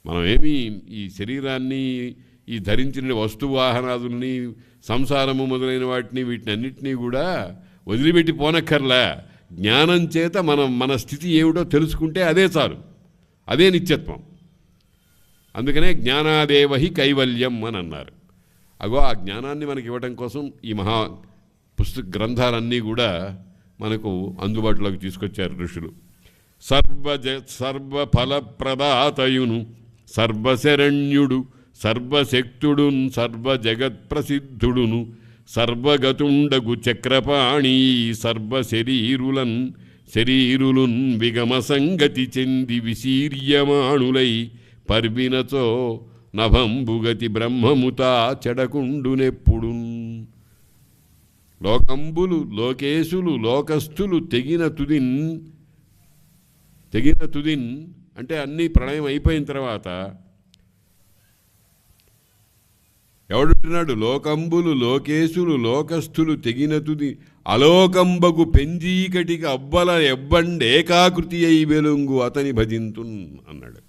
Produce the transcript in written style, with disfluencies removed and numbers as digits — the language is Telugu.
మనం ఏమి ఈ శరీరాన్ని, ఈ ధరించిన వస్తువాహనాదుల్ని, సంసారము మొదలైన వాటిని, వీటిని అన్నిటినీ కూడా వదిలిపెట్టి పోనక్కర్లే. జ్ఞానం చేత మన స్థితి ఏమిటో తెలుసుకుంటే అదే చాలు, అదే నిత్యత్వం. అందుకనే జ్ఞానాదేవహి కైవల్యం అని అన్నారు. అగో ఆ జ్ఞానాన్ని మనకి ఇవ్వడం కోసం ఈ మహా గ్రంథాలన్నీ కూడా మనకు అందుబాటులోకి తీసుకొచ్చారు ఋషులు. సర్వఫలప్రదాతయును, సర్వశరణ్యుడు, సర్వశక్తుడున్, సర్వజగత్ప్రసిద్ధుడును, సర్వగతుండగు చక్రపాణి, శరీరులున్ విగమ సంగతి చెంది విశీర్యమాణులై పర్వినచో నభంబుగతి బ్రహ్మముతా చెడకుండునెప్పుడు. లోకంబులు, లోకేశులు, లోకస్థులు తెగిన తుదిన్ అంటే అన్నీ ప్రళయం అయిపోయిన తర్వాత ఎవడుంటున్నాడు? లోకంబులు, లోకేశులు, లోకస్థులు తెగిన తుది అలోకంబగు పెంజీకటికి అవ్వల ఎవ్వండేకాకృతి అయి వెలుంగు అతని భజింతున్ అన్నాడు.